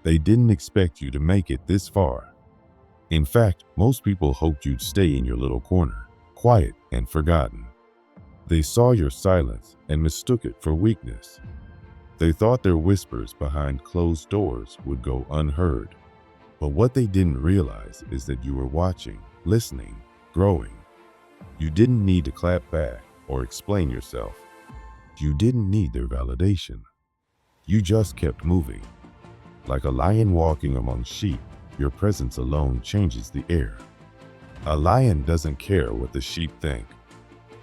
They didn't expect you to make it this far. In fact, most people hoped you'd stay in your little corner, quiet and forgotten. They saw your silence and mistook it for weakness. They thought their whispers behind closed doors would go unheard. But what they didn't realize is that you were watching, listening, growing. You didn't need to clap back or explain yourself. You didn't need their validation. You just kept moving. Like a lion walking among sheep, your presence alone changes the air. A lion doesn't care what the sheep think.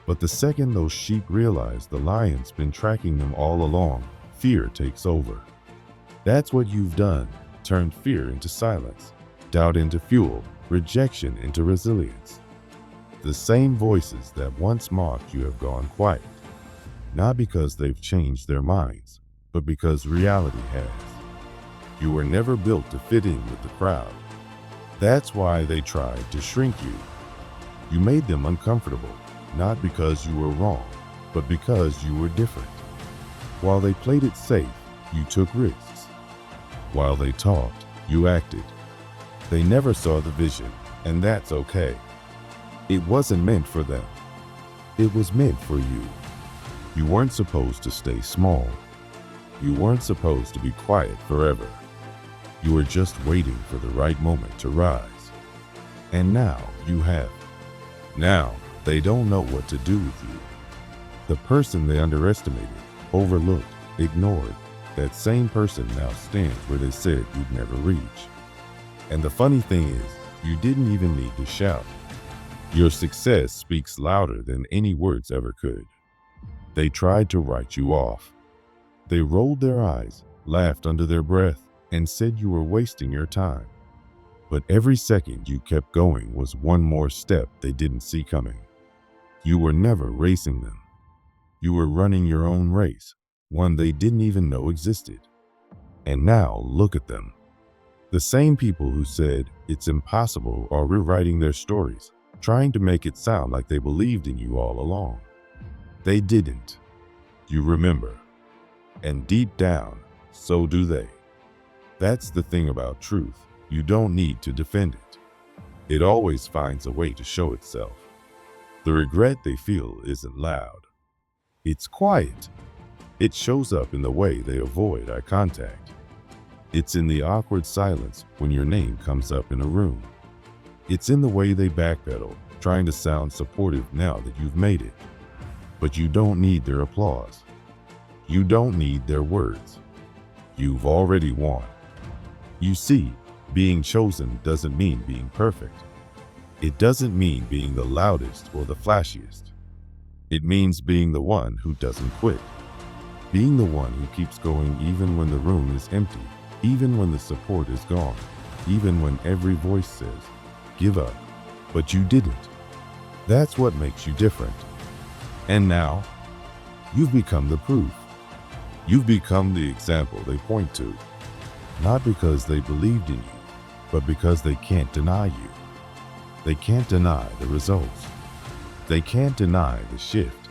But the second those sheep realize the lion's been tracking them all along, fear takes over. That's what you've done, turned fear into silence, doubt into fuel, rejection into resilience. The same voices that once mocked you have gone quiet, not because they've changed their minds, but because reality has. You were never built to fit in with the crowd. That's why they tried to shrink you. You made them uncomfortable, not because you were wrong, but because you were different. While they played it safe, you took risks. While they talked, you acted. They never saw the vision, and that's okay. It wasn't meant for them. It was meant for you. You weren't supposed to stay small. You weren't supposed to be quiet forever. You were just waiting for the right moment to rise. And now you have. Now they don't know what to do with you. The person they underestimated, overlooked, ignored, that same person now stands where they said you'd never reach. And the funny thing is, you didn't even need to shout. Your success speaks louder than any words ever could. They tried to write you off. They rolled their eyes, laughed under their breath, and said you were wasting your time. But every second you kept going was one more step they didn't see coming. You were never racing them. You were running your own race, one they didn't even know existed. And now look at them. The same people who said it's impossible are rewriting their stories, trying to make it sound like they believed in you all along. They didn't. You remember. And deep down, so do they. That's the thing about truth. You don't need to defend it. It always finds a way to show itself. The regret they feel isn't loud. It's quiet. It shows up in the way they avoid eye contact. It's in the awkward silence when your name comes up in a room. It's in the way they backpedal, trying to sound supportive now that you've made it. But you don't need their applause. You don't need their words. You've already won. You see, being chosen doesn't mean being perfect. It doesn't mean being the loudest or the flashiest. It means being the one who doesn't quit. Being the one who keeps going even when the room is empty, even when the support is gone, even when every voice says, give up, but you didn't. That's what makes you different. And now, you've become the proof. You've become the example they point to, not because they believed in you, but because they can't deny you. They can't deny the results. They can't deny the shift.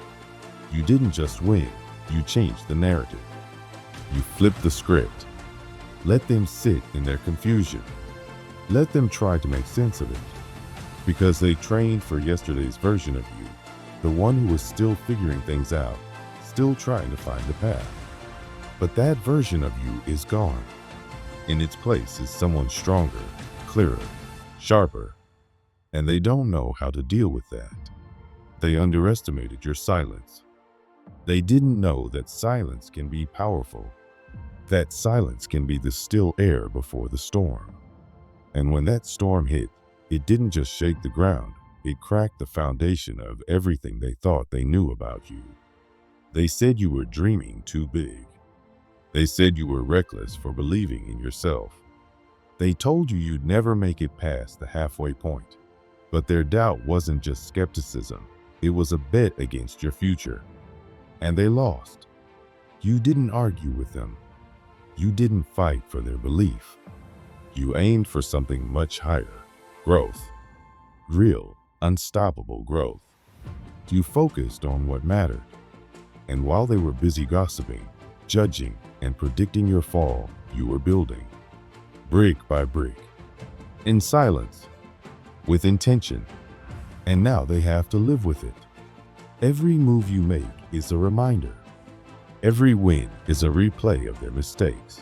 You didn't just win, you changed the narrative. You flipped the script. Let them sit in their confusion. Let them try to make sense of it. Because they trained for yesterday's version of you, the one who was still figuring things out, still trying to find the path. But that version of you is gone. In its place is someone stronger, clearer, sharper, and they don't know how to deal with that. They underestimated your silence. They didn't know that silence can be powerful, that silence can be the still air before the storm. And when that storm hit, it didn't just shake the ground, it cracked the foundation of everything they thought they knew about you. They said you were dreaming too big. They said you were reckless for believing in yourself. They told you you'd never make it past the halfway point. But their doubt wasn't just skepticism, it was a bet against your future. And they lost. You didn't argue with them. You didn't fight for their belief. You aimed for something much higher, growth. Real, unstoppable growth. You focused on what mattered. And while they were busy gossiping, judging, and predicting your fall, you were building. brick by brick, in silence, with intention, and now they have to live with it. Every move you make is a reminder. Every win is a replay of their mistakes.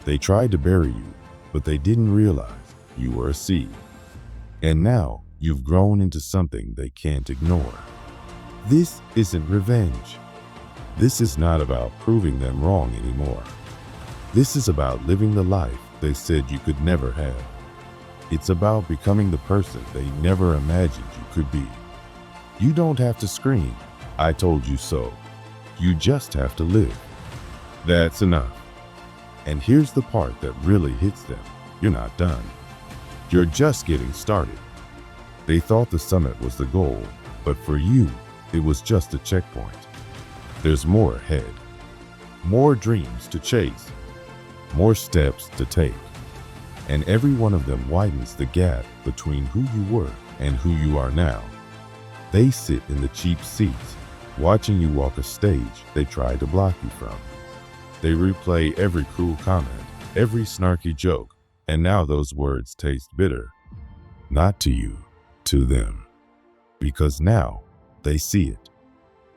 They tried to bury you, but they didn't realize you were a seed. And now you've grown into something they can't ignore. This isn't revenge. This is not about proving them wrong anymore. This is about living the life they said you could never have. It's about becoming the person they never imagined you could be. You don't have to scream, "I told you so." You just have to live. That's enough. And here's the part that really hits them. You're not done. You're just getting started. They thought the summit was the goal, but for you, it was just a checkpoint. There's more ahead. More dreams to chase. More steps to take. And every one of them widens the gap between who you were and who you are now. They sit in the cheap seats, watching you walk a stage they tried to block you from. They replay every cruel comment, every snarky joke, and now those words taste bitter. Not to you, to them. Because now they see it.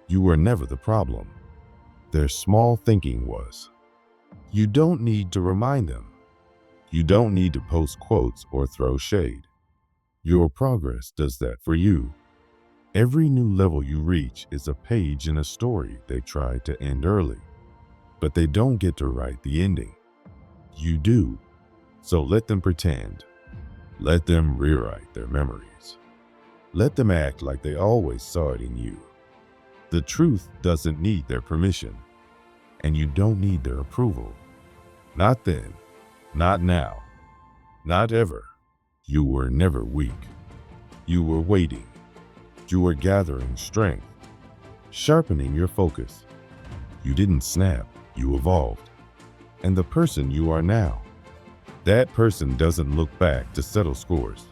You were never the problem. Their small thinking was. You don't need to remind them. You don't need to post quotes or throw shade. Your progress does that for you. Every new level you reach is a page in a story they tried to end early. But they don't get to write the ending. You do. So let them pretend. Let them rewrite their memories. Let them act like they always saw it in you. The truth doesn't need their permission. And you don't need their approval. Not then. Not now. Not ever. You were never weak. You were waiting. You were gathering strength, sharpening your focus. You didn't snap, you evolved. And the person you are now, that person doesn't look back to settle scores.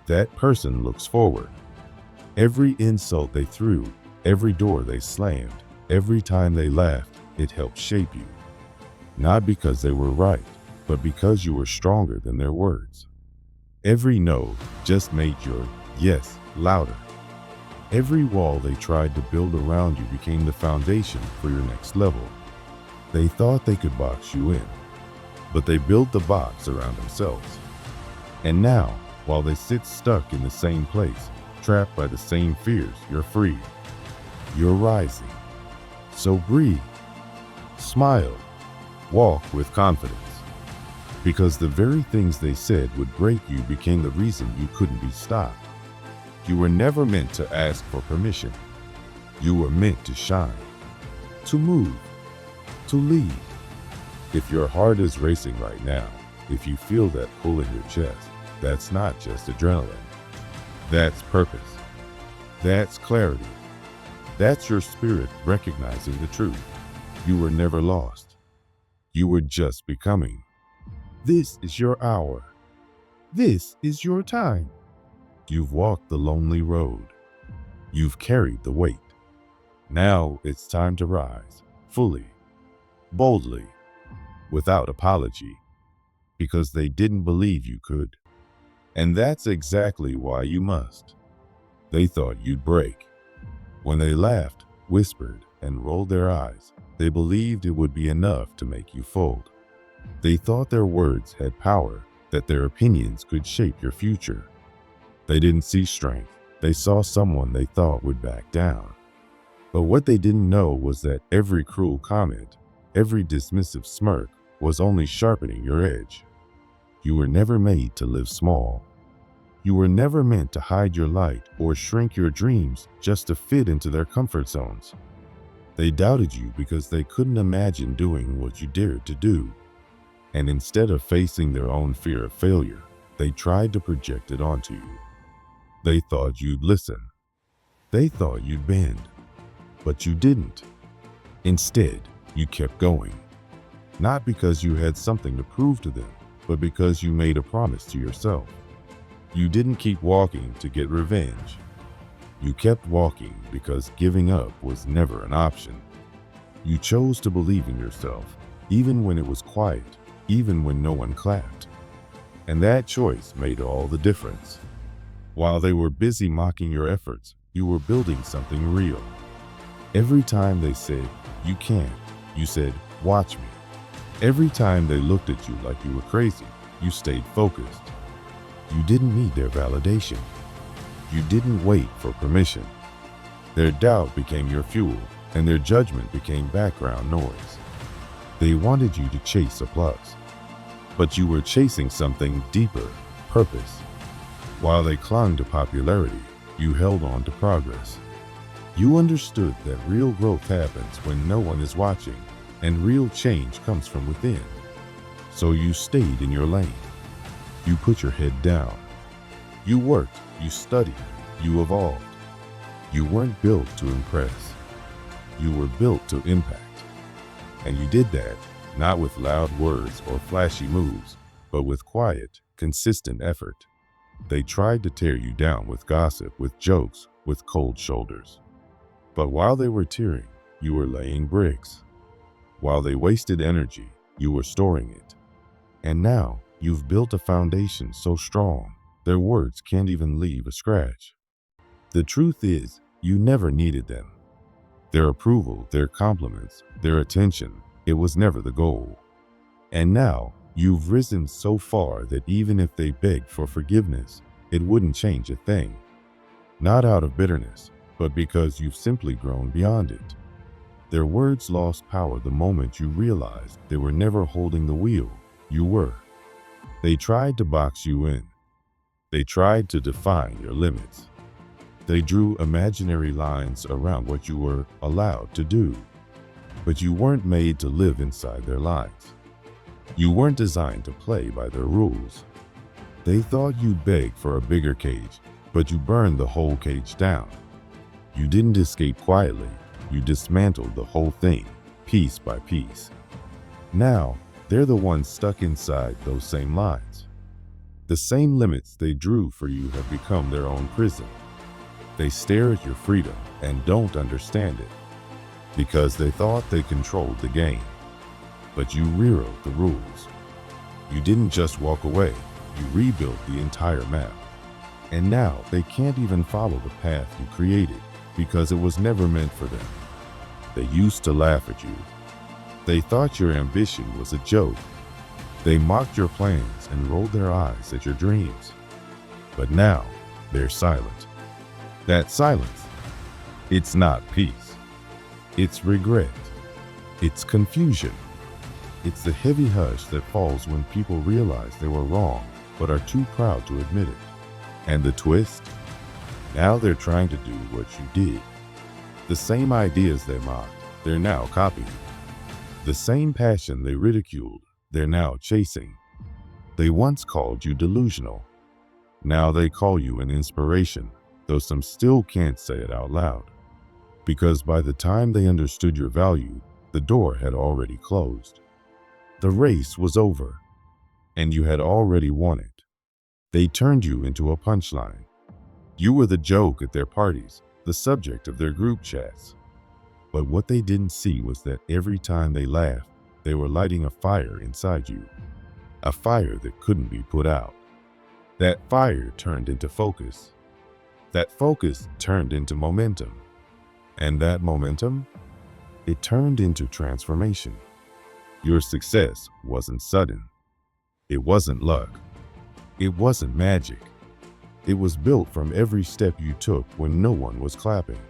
That person looks forward. Every insult they threw, every door they slammed, every time they laughed, it helped shape you. Not because they were right, but because you were stronger than their words. Every no just made your yes louder. Every wall they tried to build around you became the foundation for your next level. They thought they could box you in, but they built the box around themselves. And now, while they sit stuck in the same place, trapped by the same fears, you're free. You're rising. So breathe, smile, walk with confidence. Because the very things they said would break you became the reason you couldn't be stopped. You were never meant to ask for permission. You were meant to shine, to move, to lead. If your heart is racing right now, if you feel that pull in your chest, that's not just adrenaline. That's purpose. That's clarity. That's your spirit recognizing the truth. You were never lost. You were just becoming. This is your hour. This is your time. You've walked the lonely road. You've carried the weight. Now it's time to rise, fully, boldly, without apology, because they didn't believe you could. And that's exactly why you must. They thought you'd break. When they laughed, whispered, and rolled their eyes, they believed it would be enough to make you fold. They thought their words had power, that their opinions could shape your future. They didn't see strength. They saw someone they thought would back down. But what they didn't know was that every cruel comment, every dismissive smirk was only sharpening your edge. You were never made to live small. You were never meant to hide your light or shrink your dreams just to fit into their comfort zones. They doubted you because they couldn't imagine doing what you dared to do. And instead of facing their own fear of failure, they tried to project it onto you. They thought you'd listen. They thought you'd bend. But you didn't. Instead, you kept going. Not because you had something to prove to them, but because you made a promise to yourself. You didn't keep walking to get revenge. You kept walking because giving up was never an option. You chose to believe in yourself, even when it was quiet, even when no one clapped. And that choice made all the difference. While they were busy mocking your efforts, you were building something real. Every time they said, "You can't," you said, "Watch me." Every time they looked at you like you were crazy, you stayed focused. You didn't need their validation. You didn't wait for permission. Their doubt became your fuel, and their judgment became background noise. They wanted you to chase applause, but you were chasing something deeper, purpose. While they clung to popularity, you held on to progress. You understood that real growth happens when no one is watching, and real change comes from within. So you stayed in your lane. You put your head down. You worked, you studied, you evolved. You weren't built to impress. You were built to impact. And you did that, not with loud words or flashy moves, but with quiet, consistent effort. They tried to tear you down with gossip, with jokes, with cold shoulders. But while they were tearing, you were laying bricks. While they wasted energy, you were storing it. And now, you've built a foundation so strong, their words can't even leave a scratch. The truth is, you never needed them. Their approval, their compliments, their attention, it was never the goal. And now, you've risen so far that even if they begged for forgiveness, it wouldn't change a thing. Not out of bitterness, but because you've simply grown beyond it. Their words lost power the moment you realized they were never holding the wheel, you were. They tried to box you in. They tried to define your limits. They drew imaginary lines around what you were allowed to do. But you weren't made to live inside their lines. You weren't designed to play by their rules. They thought you'd beg for a bigger cage, but you burned the whole cage down. You didn't escape quietly. You dismantled the whole thing, piece by piece. Now, they're the ones stuck inside those same lines. The same limits they drew for you have become their own prison. They stare at your freedom and don't understand it, because they thought they controlled the game. But you rewrote the rules. You didn't just walk away, you rebuilt the entire map. And now they can't even follow the path you created because it was never meant for them. They used to laugh at you. They thought your ambition was a joke. They mocked your plans and rolled their eyes at your dreams. But now they're silent. That silence, it's not peace. It's regret. It's confusion. It's the heavy hush that falls when people realize they were wrong but are too proud to admit it. And the twist? Now they're trying to do what you did. The same ideas they mocked, they're now copying. The same passion they ridiculed, they're now chasing. They once called you delusional. Now they call you an inspiration, though some still can't say it out loud. Because by the time they understood your value, the door had already closed. The race was over, and you had already won it. They turned you into a punchline. You were the joke at their parties, the subject of their group chats. But what they didn't see was that every time they laughed, they were lighting a fire inside you. A fire that couldn't be put out. That fire turned into focus. That focus turned into momentum. And that momentum, it turned into transformation. Your success wasn't sudden. It wasn't luck. It wasn't magic. It was built from every step you took when no one was clapping.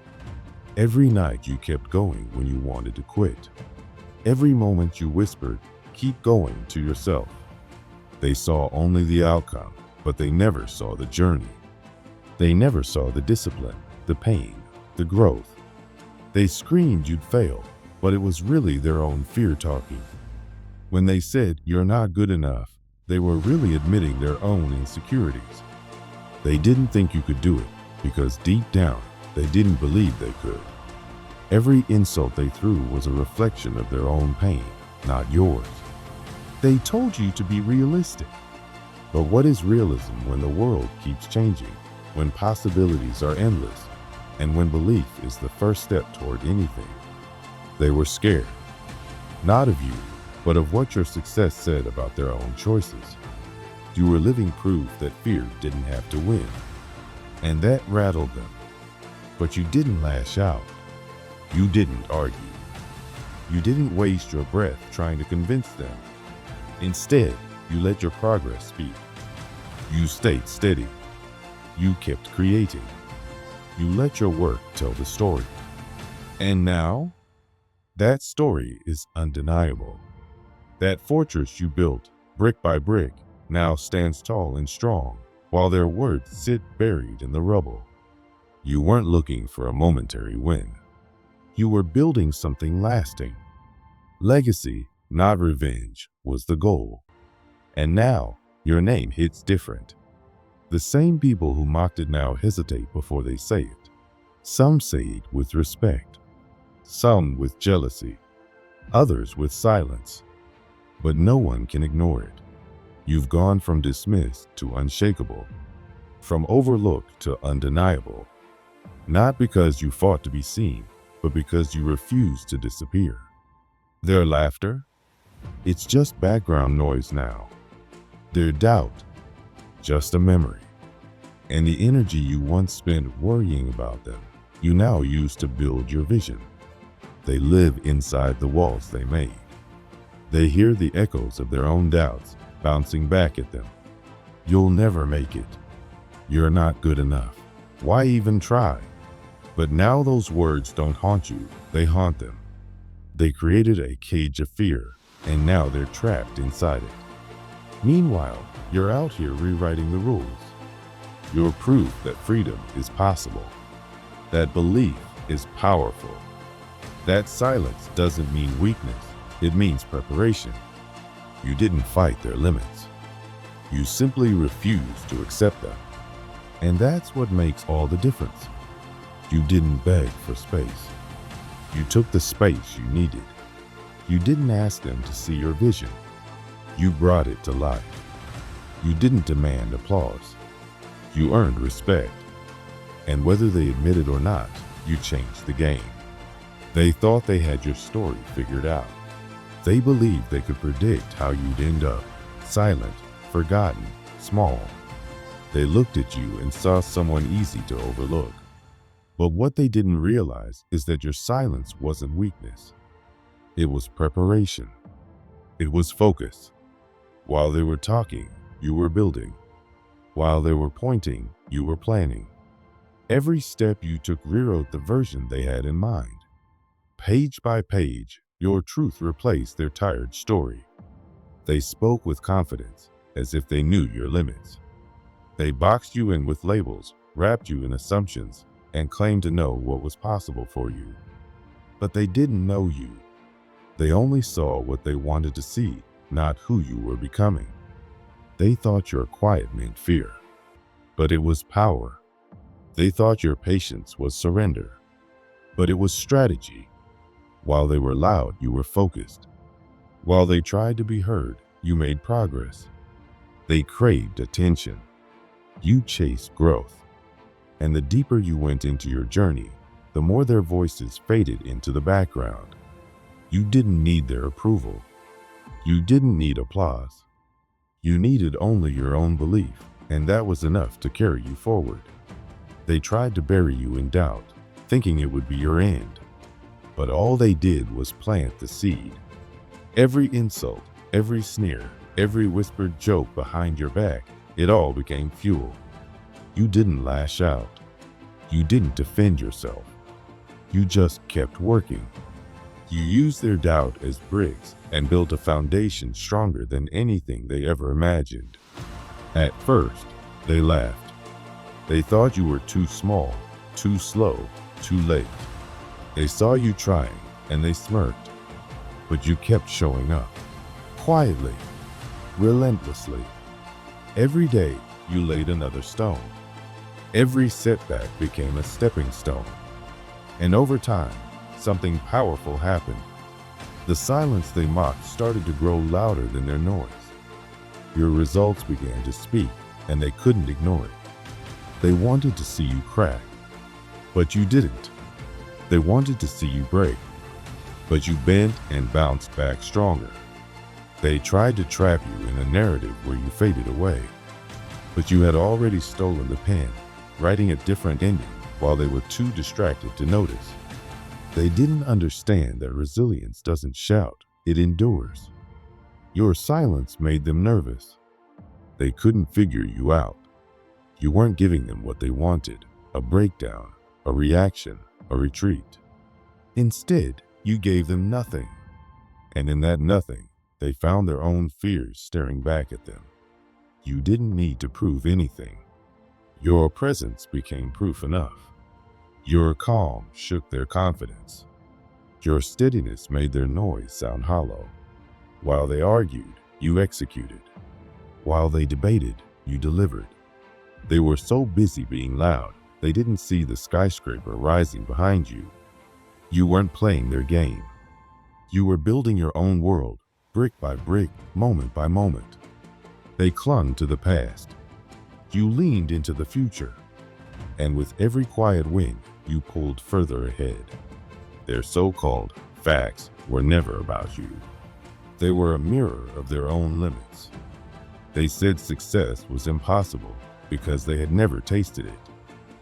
Every night you kept going when you wanted to quit. Every moment you whispered, "Keep going," to yourself. They saw only the outcome, but they never saw the journey. They never saw the discipline, the pain, the growth. They screamed you'd fail, but it was really their own fear talking. When they said you're not good enough, they were really admitting their own insecurities. They didn't think you could do it because deep down, they didn't believe they could. Every insult they threw was a reflection of their own pain, not yours. They told you to be realistic. But what is realism when the world keeps changing, when possibilities are endless, and when belief is the first step toward anything? They were scared, not of you, but of what your success said about their own choices. You were living proof that fear didn't have to win, and that rattled them. But you didn't lash out. You didn't argue. You didn't waste your breath trying to convince them. Instead, you let your progress speak. You stayed steady. You kept creating. You let your work tell the story. And now, that story is undeniable. That fortress you built, brick by brick, now stands tall and strong, while their words sit buried in the rubble. You weren't looking for a momentary win. You were building something lasting. Legacy, not revenge, was the goal. And now, your name hits different. The same people who mocked it now hesitate before they say it. Some say it with respect, some with jealousy, others with silence. But no one can ignore it. You've gone from dismissed to unshakable, from overlooked to undeniable. Not because you fought to be seen, but because you refused to disappear. Their laughter? It's just background noise now. Their doubt? Just a memory. And the energy you once spent worrying about them, you now use to build your vision. They live inside the walls they made. They hear the echoes of their own doubts bouncing back at them. You'll never make it. You're not good enough. Why even try? But now those words don't haunt you, they haunt them. They created a cage of fear, and now they're trapped inside it. Meanwhile, you're out here rewriting the rules. You're proof that freedom is possible, that belief is powerful, that silence doesn't mean weakness, it means preparation. You didn't fight their limits. You simply refused to accept them. And that's what makes all the difference. You didn't beg for space. You took the space you needed. You didn't ask them to see your vision. You brought it to life. You didn't demand applause. You earned respect. And whether they admit it or not, you changed the game. They thought they had your story figured out. They believed they could predict how you'd end up, silent, forgotten, small. They looked at you and saw someone easy to overlook. But what they didn't realize is that your silence wasn't weakness. It was preparation. It was focus. While they were talking, you were building. While they were pointing, you were planning. Every step you took rewrote the version they had in mind. Page by page, your truth replaced their tired story. They spoke with confidence, as if they knew your limits. They boxed you in with labels, wrapped you in assumptions, and claimed to know what was possible for you. But they didn't know you. They only saw what they wanted to see, not who you were becoming. They thought your quiet meant fear, but it was power. They thought your patience was surrender, but it was strategy. While they were loud, you were focused. While they tried to be heard, you made progress. They craved attention. You chased growth. And the deeper you went into your journey, the more their voices faded into the background. You didn't need their approval. You didn't need applause. You needed only your own belief, and that was enough to carry you forward. They tried to bury you in doubt, thinking it would be your end. But all they did was plant the seed. Every insult, every sneer, every whispered joke behind your back, it all became fuel. You didn't lash out. You didn't defend yourself. You just kept working. You used their doubt as bricks and built a foundation stronger than anything they ever imagined. At first, they laughed. They thought you were too small, too slow, too late. They saw you trying, and they smirked. But you kept showing up. Quietly, relentlessly. Every day, you laid another stone. Every setback became a stepping stone. And over time, something powerful happened. The silence they mocked started to grow louder than their noise. Your results began to speak, and they couldn't ignore it. They wanted to see you crack, but you didn't. They wanted to see you break, but you bent and bounced back stronger. They tried to trap you in a narrative where you faded away, but you had already stolen the pen, writing a different ending while they were too distracted to notice. They didn't understand that resilience doesn't shout, it endures. Your silence made them nervous. They couldn't figure you out. You weren't giving them what they wanted, a breakdown, a reaction, a retreat. Instead, you gave them nothing. And in that nothing, they found their own fears staring back at them. You didn't need to prove anything. Your presence became proof enough. Your calm shook their confidence. Your steadiness made their noise sound hollow. While they argued, you executed. While they debated, you delivered. They were so busy being loud, they didn't see the skyscraper rising behind you. You weren't playing their game. You were building your own world, brick by brick, moment by moment. They clung to the past. You leaned into the future. And with every quiet win, you pulled further ahead. Their so-called facts were never about you. They were a mirror of their own limits. They said success was impossible because they had never tasted it.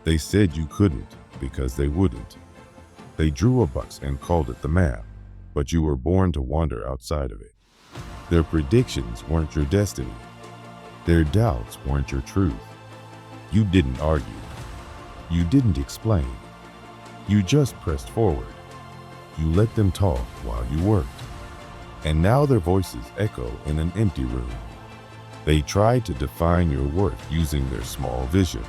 They said you couldn't because they wouldn't. They drew a box and called it the map, but you were born to wander outside of it. Their predictions weren't your destiny. Their doubts weren't your truth. You didn't argue. You didn't explain. You just pressed forward. You let them talk while you worked. And now their voices echo in an empty room. They tried to define your worth using their small vision.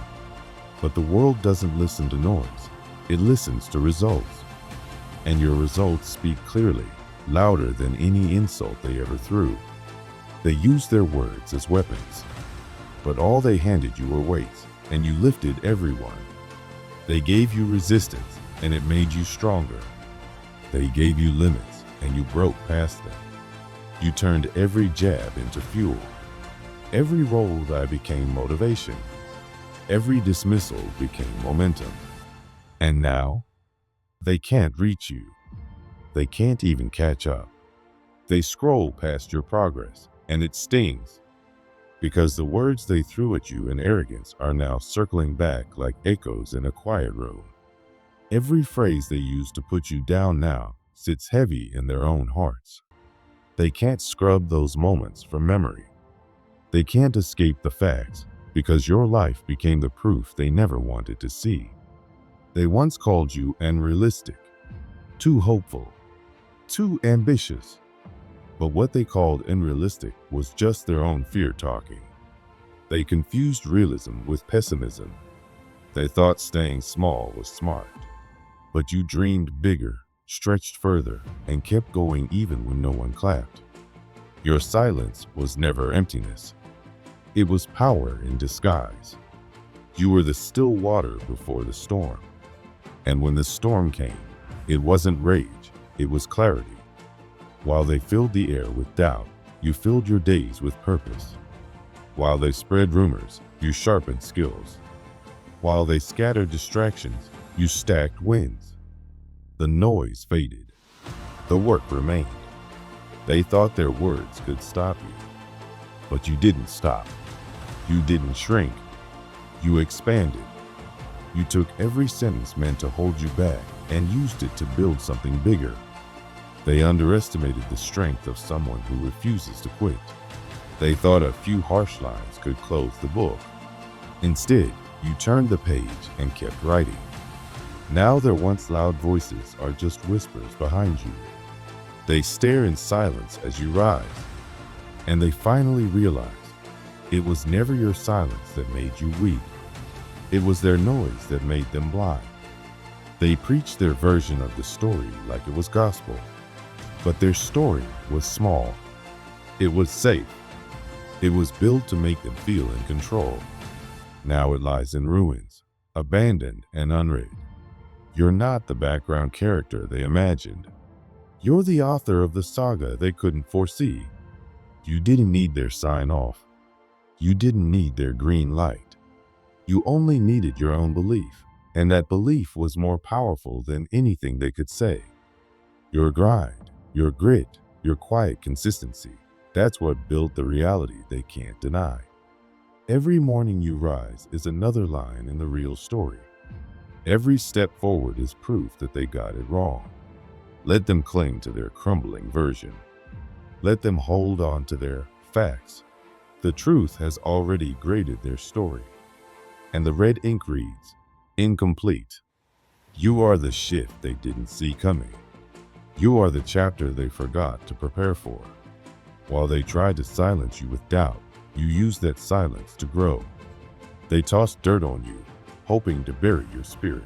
But the world doesn't listen to noise. It listens to results. And your results speak clearly, louder than any insult they ever threw. They used their words as weapons. But all they handed you were weights, and you lifted everyone. They gave you resistance, and it made you stronger. They gave you limits, and you broke past them. You turned every jab into fuel. Every roll die became motivation. Every dismissal became momentum. And now, they can't reach you. They can't even catch up. They scroll past your progress, and it stings. Because the words they threw at you in arrogance are now circling back like echoes in a quiet room. Every phrase they use to put you down now sits heavy in their own hearts. They can't scrub those moments from memory. They can't escape the facts because your life became the proof they never wanted to see. They once called you unrealistic, too hopeful, too ambitious. But what they called unrealistic was just their own fear talking. They confused realism with pessimism. They thought staying small was smart. But you dreamed bigger, stretched further, and kept going even when no one clapped. Your silence was never emptiness. It was power in disguise. You were the still water before the storm. And when the storm came, it wasn't rage, it was clarity. While they filled the air with doubt, you filled your days with purpose. While they spread rumors, you sharpened skills. While they scattered distractions, you stacked wins. The noise faded. The work remained. They thought their words could stop you. But you didn't stop. You didn't shrink. You expanded. You took every sentence meant to hold you back and used it to build something bigger. They underestimated the strength of someone who refuses to quit. They thought a few harsh lines could close the book. Instead, you turned the page and kept writing. Now their once loud voices are just whispers behind you. They stare in silence as you rise. And they finally realize it was never your silence that made you weak. It was their noise that made them blind. They preached their version of the story like it was gospel. But their story was small. It was safe. It was built to make them feel in control. Now it lies in ruins, abandoned and unread. You're not the background character they imagined. You're the author of the saga they couldn't foresee. You didn't need their sign off. You didn't need their green light. You only needed your own belief, and that belief was more powerful than anything they could say. Your grind, your grit, your quiet consistency. That's what built the reality they can't deny. Every morning you rise is another line in the real story. Every step forward is proof that they got it wrong. Let them cling to their crumbling version. Let them hold on to their facts. The truth has already graded their story. And the red ink reads, incomplete. You are the shift they didn't see coming. You are the chapter they forgot to prepare for. While they tried to silence you with doubt, you used that silence to grow. They tossed dirt on you, hoping to bury your spirit.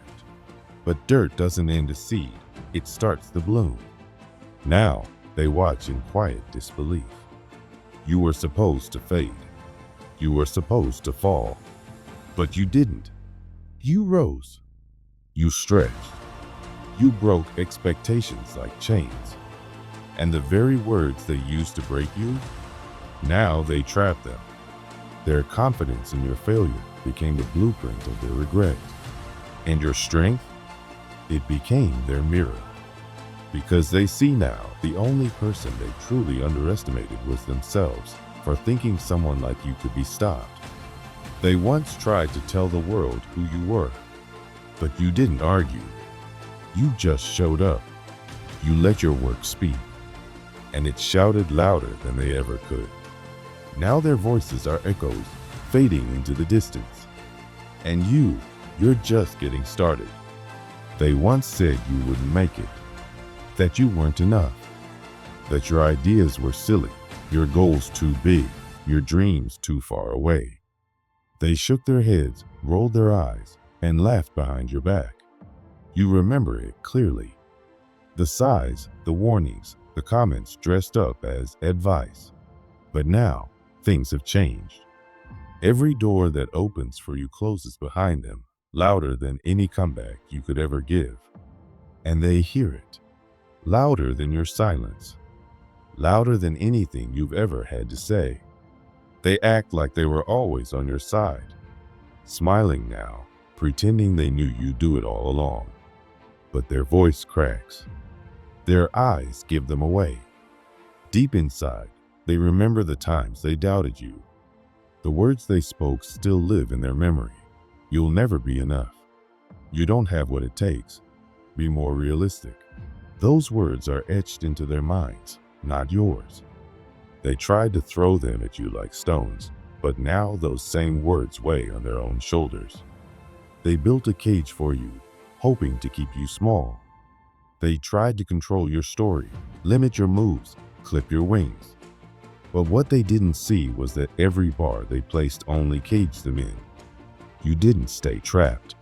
But dirt doesn't end a seed, it starts the bloom. Now, they watch in quiet disbelief. You were supposed to fade. You were supposed to fall. But you didn't. You rose. You stretched. You broke expectations like chains. And the very words they used to break you, now they trap them. Their confidence in your failure became the blueprint of their regret. And your strength, it became their mirror. Because they see now the only person they truly underestimated was themselves for thinking someone like you could be stopped. They once tried to tell the world who you were, but you didn't argue. You just showed up. You let your work speak, and it shouted louder than they ever could. Now their voices are echoes fading into the distance. And you're just getting started. They once said you wouldn't make it, that you weren't enough, that your ideas were silly, your goals too big, your dreams too far away. They shook their heads, rolled their eyes, and laughed behind your back. You remember it clearly. The sighs, the warnings, the comments dressed up as advice. But now, things have changed. Every door that opens for you closes behind them, louder than any comeback you could ever give. And they hear it. Louder than your silence, louder than anything you've ever had to say. They act like they were always on your side, smiling now, pretending they knew you'd do it all along. But their voice cracks. Their eyes give them away. Deep inside, they remember the times they doubted you. The words they spoke still live in their memory. You'll never be enough. You don't have what it takes. Be more realistic. Those words are etched into their minds, not yours. They tried to throw them at you like stones, but now those same words weigh on their own shoulders. They built a cage for you, hoping to keep you small. They tried to control your story, limit your moves, clip your wings. But what they didn't see was that every bar they placed only caged them in. You didn't stay trapped.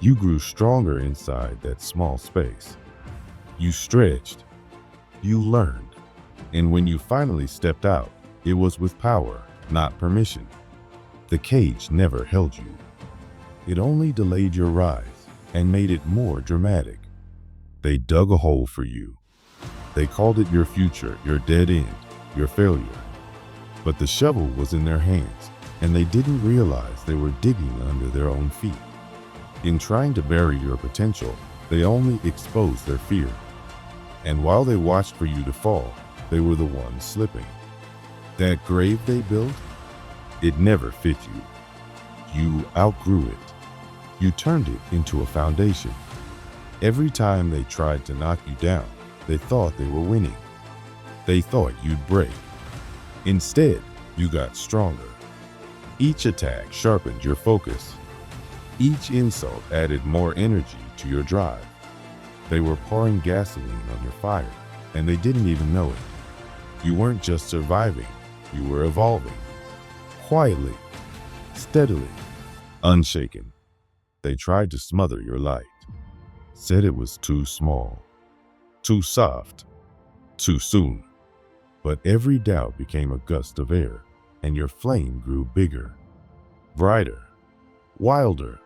You grew stronger inside that small space. You stretched, you learned, and when you finally stepped out, it was with power, not permission. The cage never held you. It only delayed your rise and made it more dramatic. They dug a hole for you. They called it your future, your dead end, your failure. But the shovel was in their hands, and they didn't realize they were digging under their own feet. In trying to bury your potential, they only exposed their fear. And while they watched for you to fall, they were the ones slipping. That grave they built, it never fit you. You outgrew it. You turned it into a foundation. Every time they tried to knock you down, they thought they were winning. They thought you'd break. Instead, you got stronger. Each attack sharpened your focus. Each insult added more energy to your drive. They were pouring gasoline on your fire, and they didn't even know it. You weren't just surviving, you were evolving. Quietly, steadily, unshaken. They tried to smother your light, said it was too small, too soft, too soon. But every doubt became a gust of air, and your flame grew bigger, brighter, wilder.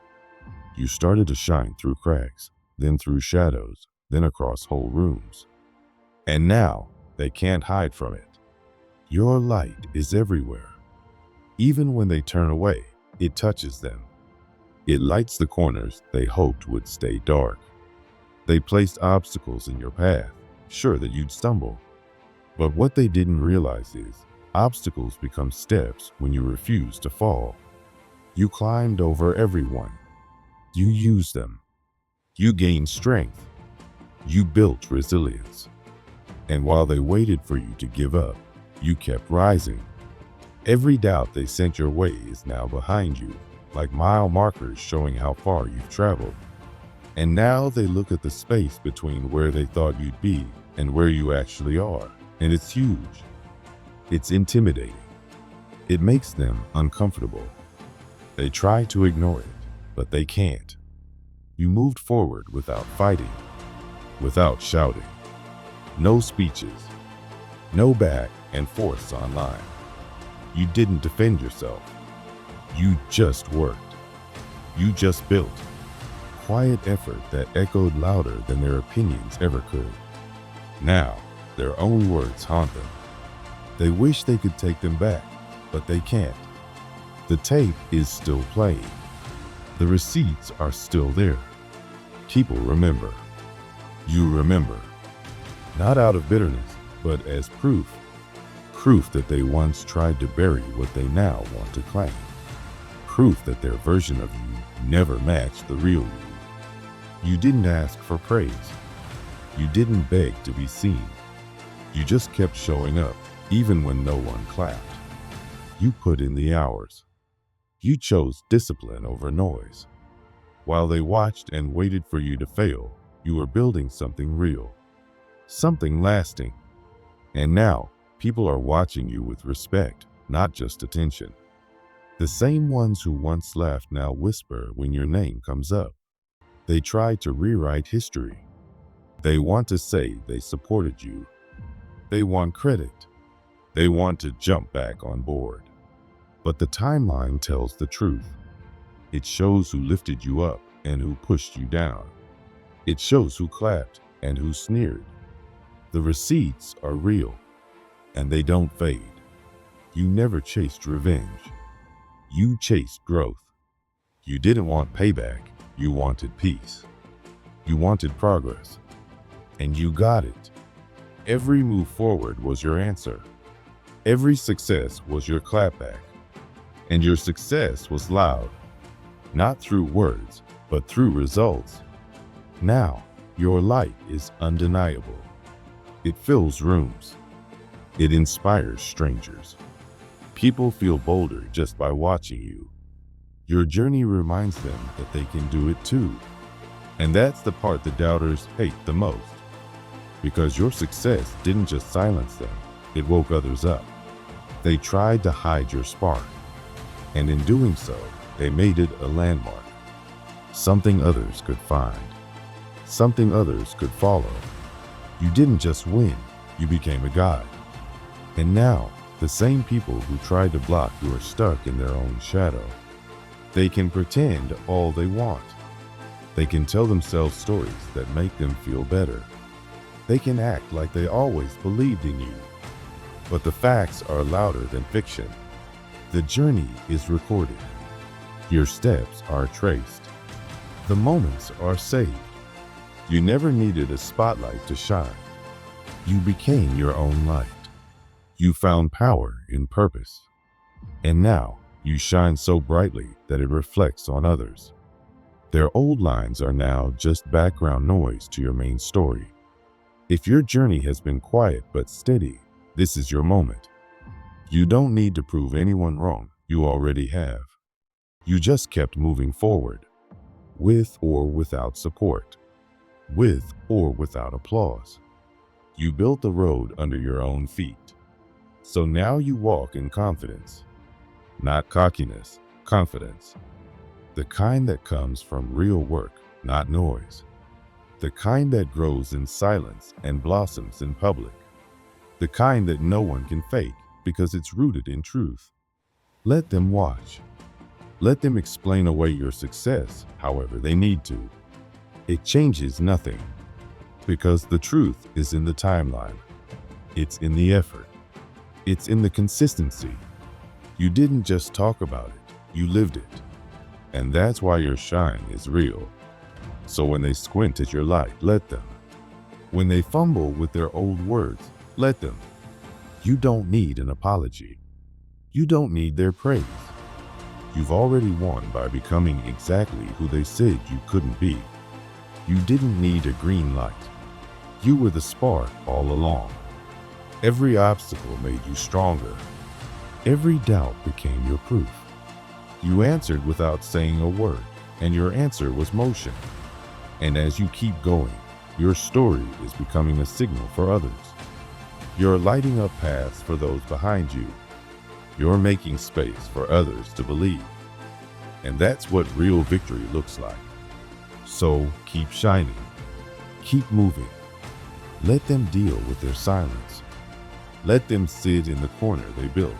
You started to shine through cracks, then through shadows, then across whole rooms. And now, they can't hide from it. Your light is everywhere. Even when they turn away, it touches them. It lights the corners they hoped would stay dark. They placed obstacles in your path, sure that you'd stumble. But what they didn't realize is obstacles become steps when you refuse to fall. You climbed over everyone. You used them. You gained strength. You built resilience. And while they waited for you to give up, you kept rising. Every doubt they sent your way is now behind you, like mile markers showing how far you've traveled. And now they look at the space between where they thought you'd be and where you actually are, and it's huge. It's intimidating. It makes them uncomfortable. They try to ignore it, but they can't. You moved forward without fighting, without shouting. No speeches, no back and forth online. You didn't defend yourself. You just worked. You just built. Quiet effort that echoed louder than their opinions ever could. Now, their own words haunt them. They wish they could take them back, but they can't. The tape is still playing. The receipts are still there. People remember. You remember. Not out of bitterness, but as proof. Proof that they once tried to bury what they now want to claim. Proof that their version of you never matched the real you. You didn't ask for praise. You didn't beg to be seen. You just kept showing up, even when no one clapped. You put in the hours. You chose discipline over noise. While they watched and waited for you to fail, you were building something real, something lasting. And now, people are watching you with respect, not just attention. The same ones who once laughed now whisper when your name comes up. They try to rewrite history. They want to say they supported you. They want credit. They want to jump back on board. But the timeline tells the truth. It shows who lifted you up and who pushed you down. It shows who clapped and who sneered. The receipts are real, and they don't fade. You never chased revenge. You chased growth. You didn't want payback. You wanted peace. You wanted progress. And you got it. Every move forward was your answer. Every success was your clapback. And your success was loud, not through words, but through results. Now, your light is undeniable. It fills rooms. It inspires strangers. People feel bolder just by watching you. Your journey reminds them that they can do it too. And that's the part the doubters hate the most. Because your success didn't just silence them, it woke others up. They tried to hide your spark. And in doing so, they made it a landmark. Something others could find. Something others could follow. You didn't just win, you became a guide. And now, the same people who tried to block you are stuck in their own shadow. They can pretend all they want. They can tell themselves stories that make them feel better. They can act like they always believed in you. But the facts are louder than fiction. The journey is recorded. Your steps are traced. The moments are saved. You never needed a spotlight to shine. You became your own light. You found power in purpose. And now you shine so brightly that it reflects on others. Their old lines are now just background noise to your main story. If your journey has been quiet but steady, this is your moment. You don't need to prove anyone wrong, you already have. You just kept moving forward, with or without support, with or without applause. You built the road under your own feet. So now you walk in confidence, not cockiness, confidence. The kind that comes from real work, not noise. The kind that grows in silence and blossoms in public. The kind that no one can fake because it's rooted in truth. Let them watch. Let them explain away your success however they need to. It changes nothing because the truth is in the timeline. It's in the effort. It's in the consistency. You didn't just talk about it, you lived it. And that's why your shine is real. So when they squint at your light, let them. When they fumble with their old words, let them. You don't need an apology. You don't need their praise. You've already won by becoming exactly who they said you couldn't be. You didn't need a green light. You were the spark all along. Every obstacle made you stronger. Every doubt became your proof. You answered without saying a word, and your answer was motion. And as you keep going, your story is becoming a signal for others. You're lighting up paths for those behind you. You're making space for others to believe. And that's what real victory looks like. So keep shining. Keep moving. Let them deal with their silence. Let them sit in the corner they built.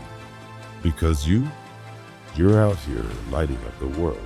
Because you're out here lighting up the world.